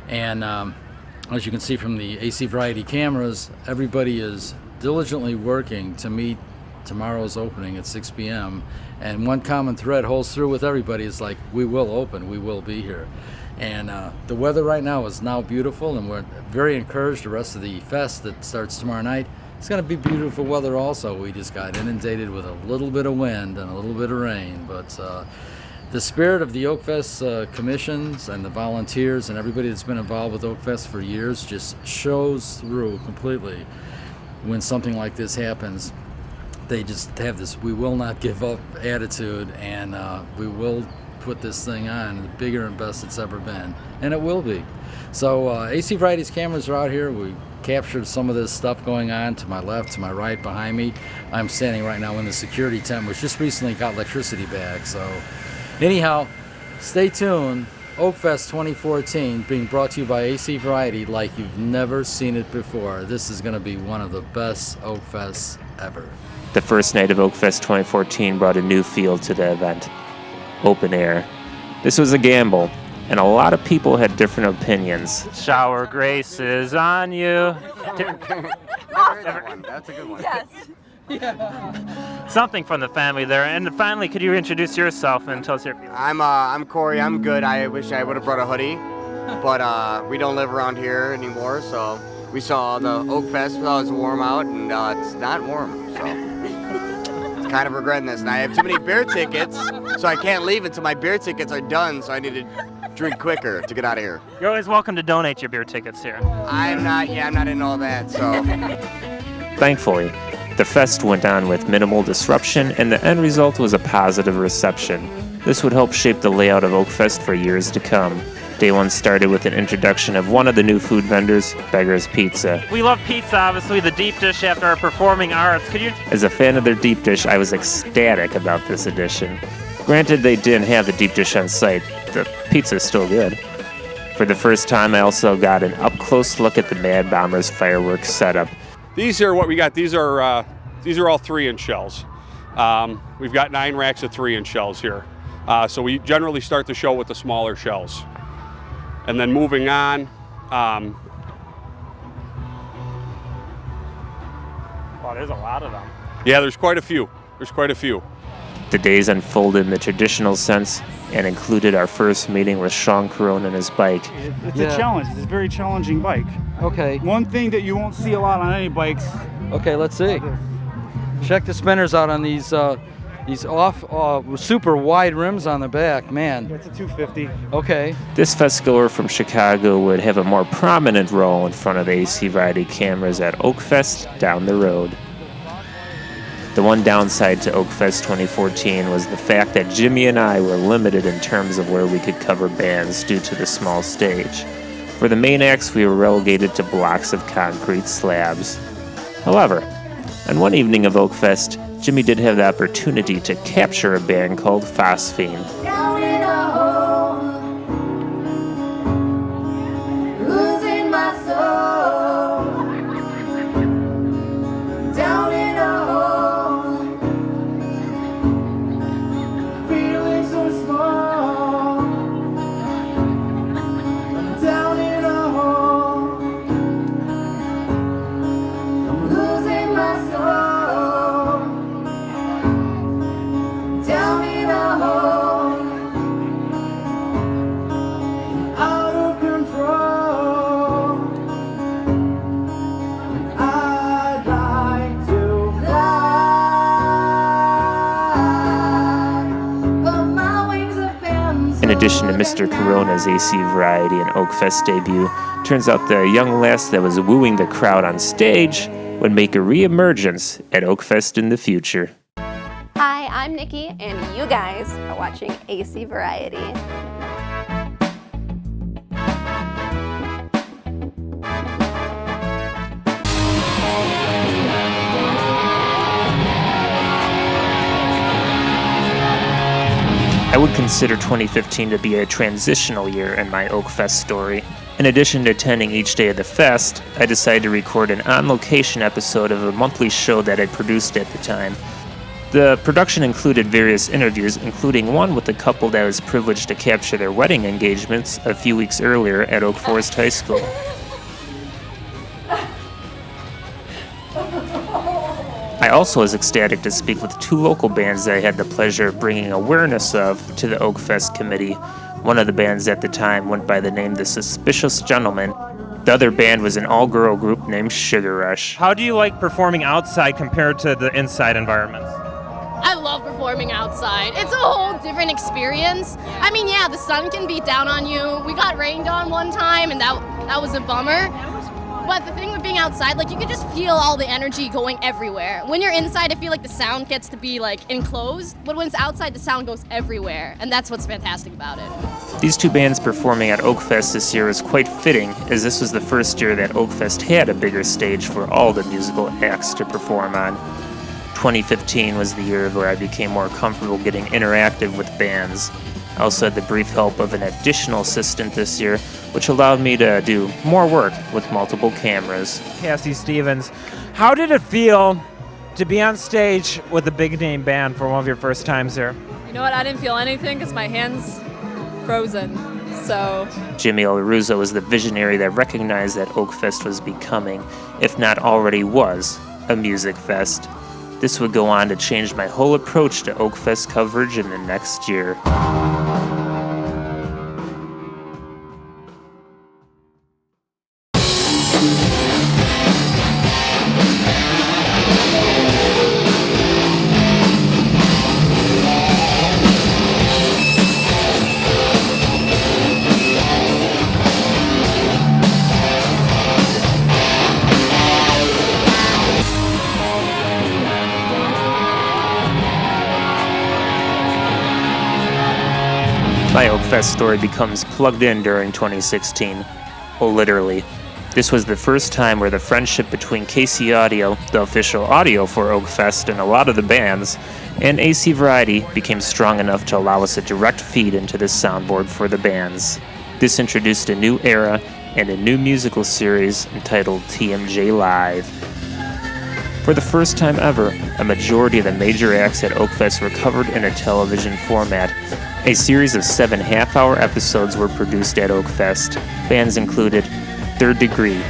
And as you can see from the AC Variety cameras, everybody is diligently working to meet tomorrow's opening at 6 p.m. And one common thread holds through with everybody. It's like, we will open, we will be here. And the weather right now is now beautiful, and we're very encouraged the rest of the fest that starts tomorrow night. It's going to be beautiful weather also. We just got inundated with a little bit of wind and a little bit of rain, but the spirit of the Oakfest commissions and the volunteers and everybody that's been involved with Oakfest for years just shows through completely when something like this happens. They just have this we will not give up attitude, and we will put this thing on the bigger and best it's ever been, and it will be. So AC Variety's cameras are out here. We captured some of this stuff going on to my left, to my right, behind me. I'm standing right now in the security tent, which just recently got electricity back. So anyhow, stay tuned. Oakfest 2014 being brought to you by AC Variety like you've never seen it before. This is going to be one of the best Oakfests ever. The first night of Oakfest 2014 brought a new feel to the event. Open air. This was a gamble, and a lot of people had different opinions. Shower grace is on you. That's a good one. Yes. Something from the family there. And finally, could you introduce yourself and tell us your feelings? I'm Corey. I'm good. I wish I would have brought a hoodie, but we don't live around here anymore, so we saw the Oakfest while it was warm out, and it's not warm, so it's kind of regretting this. And I have too many beer tickets, so I can't leave until my beer tickets are done, so I need to drink quicker to get out of here. You're always welcome to donate your beer tickets here. I'm not in all that, so. Thankfully, the fest went on with minimal disruption, and the end result was a positive reception. This would help shape the layout of Oakfest for years to come. Day one started with an introduction of one of the new food vendors, Beggar's Pizza. We love pizza, obviously, the deep dish after our performing arts. Could you? As a fan of their deep dish, I was ecstatic about this edition. Granted, they didn't have the deep dish on site. The pizza's still good. For the first time, I also got an up-close look at the Mad Bombers fireworks setup. These are what we got. These are all 3-inch shells. We've got 9 racks of 3-inch shells here. So we generally start the show with the smaller shells. And then moving on, Wow, there's a lot of them. yeah, there's quite a few. The days unfolded in the traditional sense and included our first meeting with Sean Corona and his bike. It's a challenge. It's a very challenging bike. Okay. One thing that you won't see a lot on any bikes. Okay, let's see. Check the spinners out on these super wide rims on the back, man. It's a 250. Okay. This festgoer from Chicago would have a more prominent role in front of the AC Variety cameras at Oakfest down the road. The one downside to Oakfest 2014 was the fact that Jimmy and I were limited in terms of where we could cover bands due to the small stage. For the main acts, we were relegated to blocks of concrete slabs. However, on one evening of Oakfest, Jimmy did have the opportunity to capture a band called Phosphine. Down in a hole, losing my soul. Down in a hole, feeling so small. Down in a hole, I'm losing my soul. Down in a hole, out of control. I'd like to fly, but my wings have been In addition to Mr. Corona's AC Variety and Oakfest debut, turns out the young lass that was wooing the crowd on stage would make a re-emergence at Oakfest in the future. Hi, I'm Nikki, and you guys are watching AC Variety. I would consider 2015 to be a transitional year in my Oakfest story. In addition to attending each day of the fest, I decided to record an on-location episode of a monthly show that I produced at the time. The production included various interviews, including one with a couple that was privileged to capture their wedding engagements a few weeks earlier at Oak Forest High School. I also was ecstatic to speak with 2 local bands that I had the pleasure of bringing awareness of to the Oakfest committee. One of the bands at the time went by the name The Suspicious Gentlemen. The other band was an all-girl group named Sugar Rush. How do you like performing outside compared to the inside environments? I love performing outside. It's a whole different experience. I mean, yeah, the sun can beat down on you. We got rained on one time, and that was a bummer. But the thing with being outside, like, you can just feel all the energy going everywhere. When you're inside, I feel like the sound gets to be, like, enclosed. But when it's outside, the sound goes everywhere. And that's what's fantastic about it. These 2 bands performing at Oakfest this year is quite fitting, as this was the first year that Oakfest had a bigger stage for all the musical acts to perform on. 2015 was the year where I became more comfortable getting interactive with bands. I also had the brief help of an additional assistant this year, which allowed me to do more work with multiple cameras. Cassie Stevens, how did it feel to be on stage with a big name band for one of your first times here? You know what, I didn't feel anything because my hand's frozen, so. Jimmy LaRusso was the visionary that recognized that Oakfest was becoming, if not already was, a music fest. This would go on to change my whole approach to Oakfest coverage in the next year. My Oakfest story becomes plugged in during 2016. Oh, literally. This was the first time where the friendship between KC Audio, the official audio for Oakfest and a lot of the bands, and AC Variety became strong enough to allow us a direct feed into the soundboard for the bands. This introduced a new era and a new musical series entitled TMJ Live. For the first time ever, a majority of the major acts at Oakfest were covered in a television format. A series of 7 half-hour episodes were produced at Oakfest. Bands included Third Degree,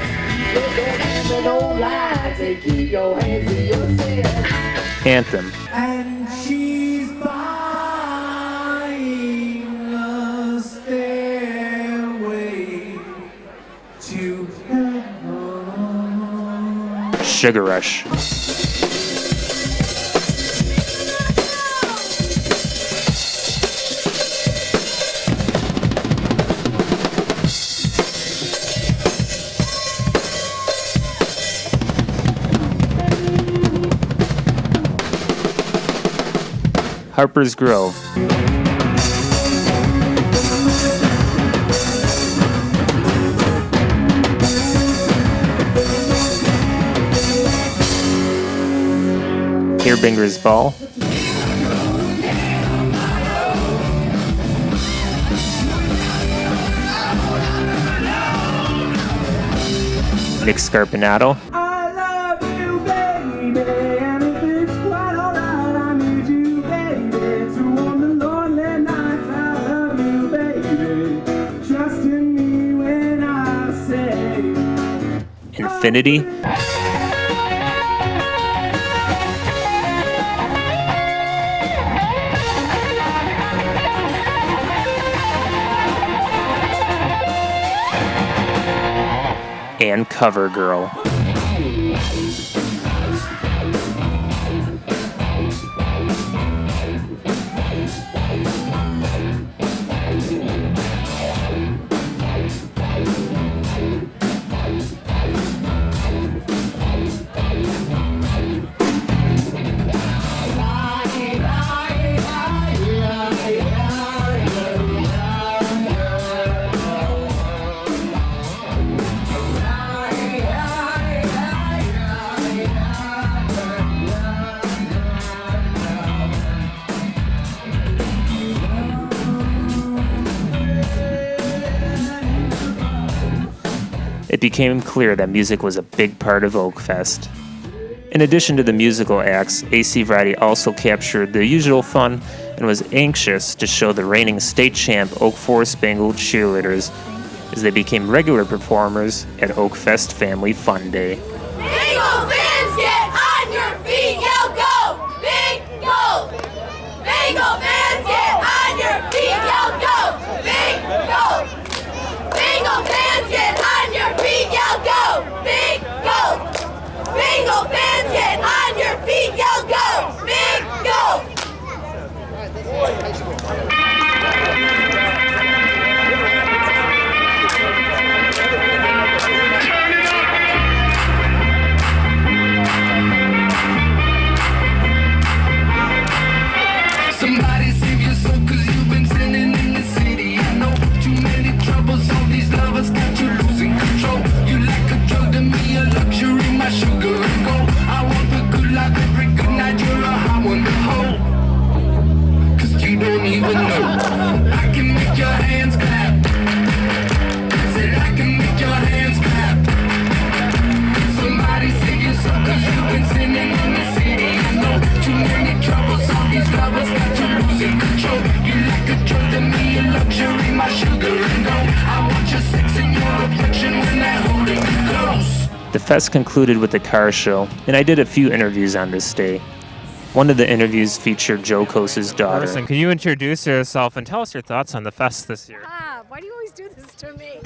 Anthem, And she's buying a stairway to heaven. Sugar Rush, Harper's Grove, Hairbinger's Ball, Nick Scarpinato, I love you, baby, and if it's quite alright, I need you, baby, to warm the lonely nights. I love you, baby, trust in me when I say Infinity, and Cover Girl. It became clear that music was a big part of Oakfest. In addition to the musical acts, AC Variety also captured the usual fun and was anxious to show the reigning state champ Oak Forest Spangled cheerleaders as they became regular performers at Oakfest Family Fun Day. Bingo fans, get on your feet, yell go! Bingo! Bingo fans, get on your feet, yell go! Bingo! Bingo fans, get on your feet, yell go! Bingo! Bingo fans, get on your feet, yell go! Bingo! Somebody save your soul, cause you've been sinning in the city. I know too many troubles, all these lovers got you losing control. You like a drug to me, a luxury, my sugar and gold. I want the good life every good night, you're a high one to hold. Cause you don't even know. I can make your hands clap. Said I can make your hands clap. Somebody save your soul, cause you've been sinning in the city. I know too many troubles, all these lovers got you losing control. You like a drug to me, a luxury, my sugar and gold. I want your sex and your affection when they're holding you close. The fest concluded with a car show, and I did a few interviews on this day. One of the interviews featured Joe Cosa's daughter. Person, can you introduce yourself and tell us your thoughts on the fest this year? Why do you always do this to me?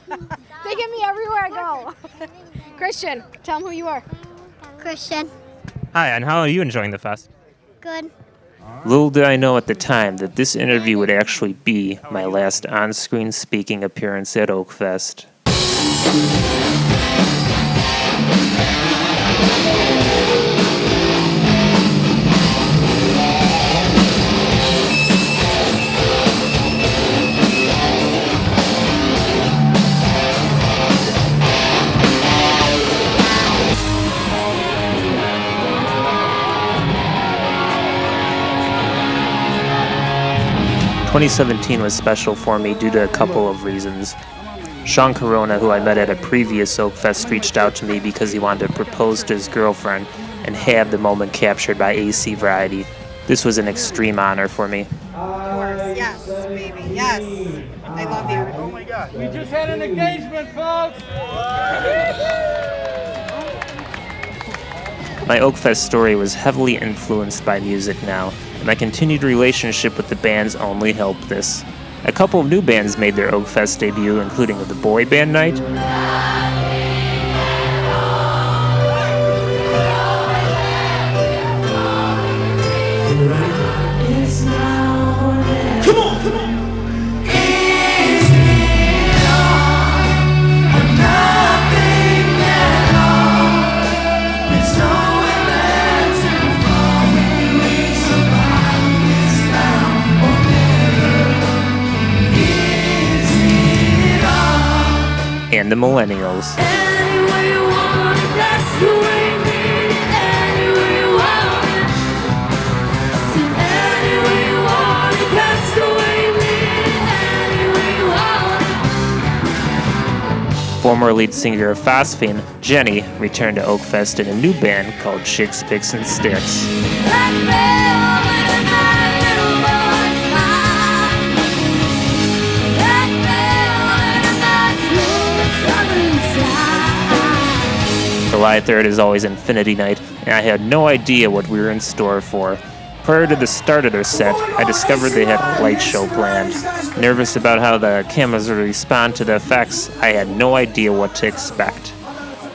They get me everywhere I go. Christian, tell them who you are. Christian. Hi, and how are you enjoying the fest? Good. Little did I know at the time that this interview would actually be my last on-screen speaking appearance at Oakfest. 2017 was special for me due to a couple of reasons. Sean Corona, who I met at a previous Oak Fest, reached out to me because he wanted to propose to his girlfriend and have the moment captured by AC Variety. This was an extreme honor for me. Of course, yes, baby, yes. I love you. Oh my God. We just had an engagement, folks. My Oak Fest story was heavily influenced by music now, and my continued relationship with the bands only helped this. A couple of new bands made their Oak Fest debut, including the Boy Band Night, and the Millennials. Former lead singer of Phosphine, Jenny, returned to Oak Fest in a new band called Chicks, Picks, and Sticks. July 3rd is always Infinity Night, and I had no idea what we were in store for. Prior to the start of their set, I discovered they had a light show planned. Nervous about how the cameras would respond to the effects, I had no idea what to expect.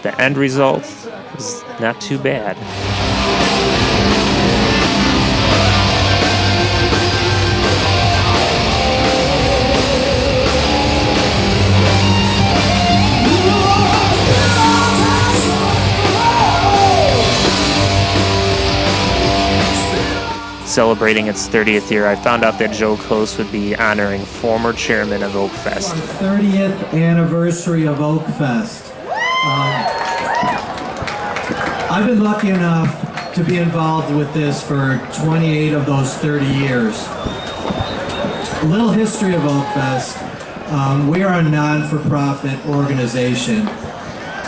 The end result was not too bad. Celebrating its 30th year, I found out that Joe Close would be honoring former chairman of Oak Fest. 30th anniversary of Oak Fest. I've been lucky enough to be involved with this for 28 of those 30 years. A little history of Oak Fest. We are a non-for-profit organization.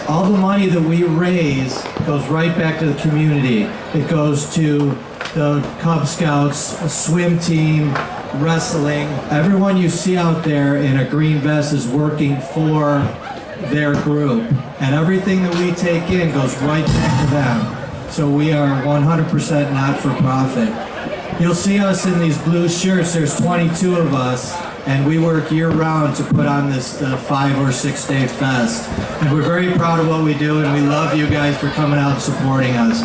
All the money that we raise goes right back to the community. It goes to the Cub Scouts, a swim team, wrestling. Everyone you see out there in a green vest is working for their group. And everything that we take in goes right back to them. So we are 100% not-for-profit. You'll see us in these blue shirts. There's 22 of us, and we work year-round to put on this 5 or 6 day fest. And we're very proud of what we do, and we love you guys for coming out and supporting us.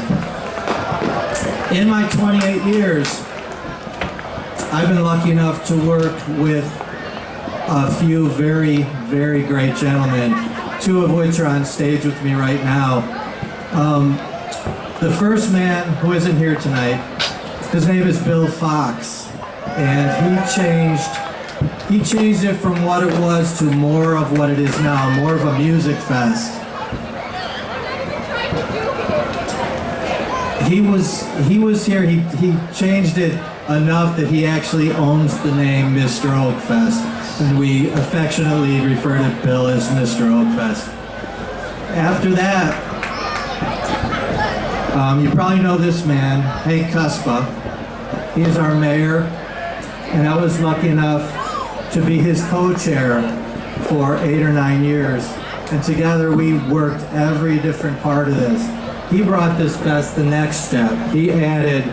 In my 28 years, I've been lucky enough to work with a few very, very great gentlemen, 2 of which are on stage with me right now. The first man who isn't here tonight, his name is Bill Fox, and he changed it from what it was to more of what it is now, more of a music fest. He was here, he changed it enough that he actually owns the name Mr. Oak Fest, and we affectionately refer to Bill as Mr. Oak Fest. After that, you probably know this man, Hank Cuspa. He is our mayor, and I was lucky enough to be his co-chair for 8 or 9 years, and together we worked every different part of this. He brought this fest the next step. He added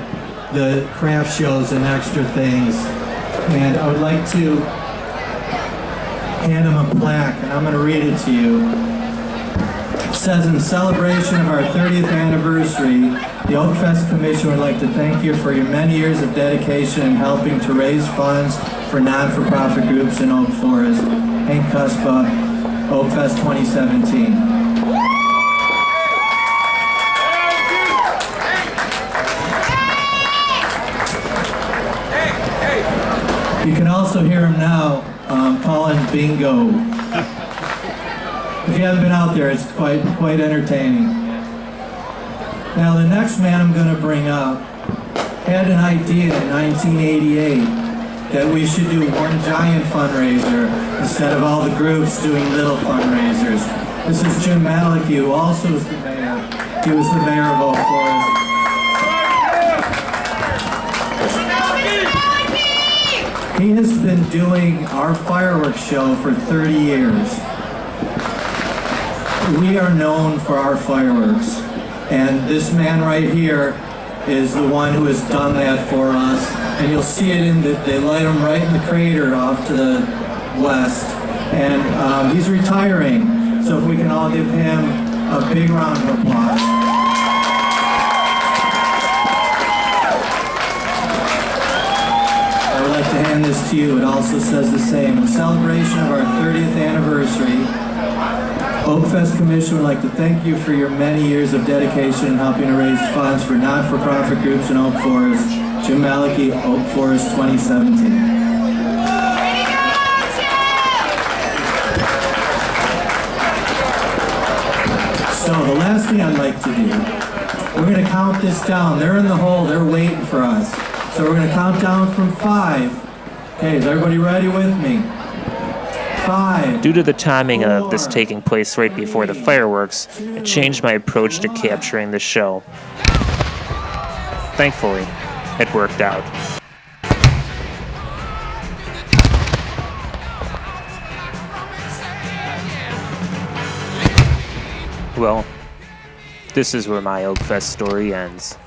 the craft shows and extra things. And I would like to hand him a plaque, and I'm going to read it to you. It says, in celebration of our 30th anniversary, the Oak Fest Commission would like to thank you for your many years of dedication in helping to raise funds for non-for-profit groups in Oak Forest. Hank Cuspa, Oak Fest 2017. You can also hear him now calling bingo. If you haven't been out there, it's quite entertaining. Now the next man I'm going to bring up had an idea in 1988 that we should do one giant fundraiser instead of all the groups doing little fundraisers. This is Jim Malicki, who also is the mayor. He was the mayor of Oak Forest. He has been doing our fireworks show for 30 years. We are known for our fireworks, and this man right here is the one who has done that for us. And you'll see it in that they light him right in the crater off to the west. And he's retiring, so if we can all give him a big round of applause. I would like to hand this to you. It also says the same. In celebration of our 30th anniversary, Oakfest Commission would like to thank you for your many years of dedication in helping to raise funds for not-for-profit groups in Oak Forest. Jim Malicki, Oak Forest 2017. So the last thing I'd like to do, we're going to count this down. They're in the hole, they're waiting for us. So we're going to count down from 5. Okay, is everybody ready with me? 5. Due to the timing of this taking place right before the fireworks, it changed my approach to capturing the show. Thankfully, it worked out. Well, this is where my Oakfest story ends.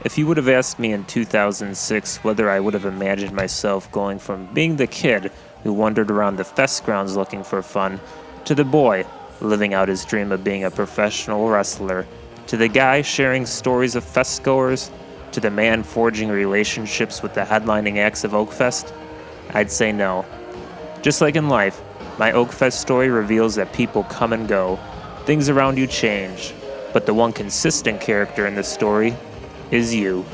If you would have asked me in 2006 whether I would have imagined myself going from being the kid who wandered around the fest grounds looking for fun, to the boy living out his dream of being a professional wrestler, to the guy sharing stories of fest goers, to the man forging relationships with the headlining acts of Oakfest, I'd say no. Just like in life, my Oakfest story reveals that people come and go, things around you change, but the one consistent character in the story is you.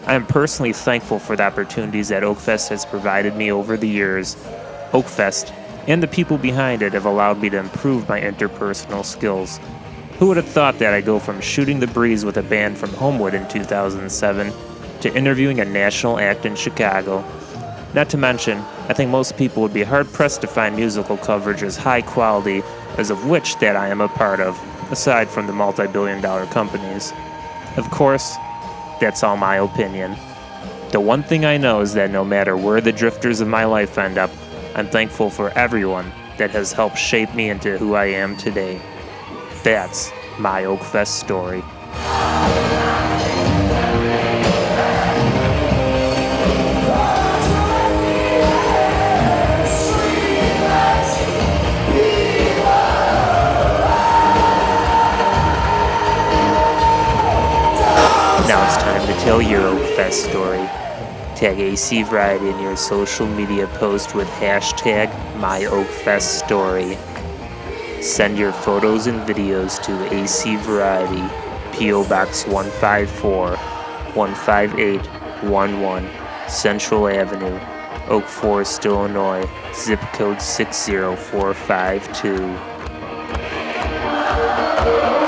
I am personally thankful for the opportunities that Oakfest has provided me over the years. Oakfest and the people behind it have allowed me to improve my interpersonal skills. Who would have thought that I'd go from shooting the breeze with a band from Homewood in 2007 to interviewing a national act in Chicago? Not to mention, I think most people would be hard-pressed to find musical coverage as high quality as of which that I am a part of, aside from the multi-billion-dollar companies. Of course, that's all my opinion. The one thing I know is that no matter where the drifters of my life end up, I'm thankful for everyone that has helped shape me into who I am today. That's my Oakfest story. Now it's time to tell your Oakfest story. Tag AC Variety in your social media post with hashtag MyOakFestStory. Send your photos and videos to AC Variety, P.O. Box 154, 15811, Central Avenue, Oak Forest, Illinois, zip code 60452.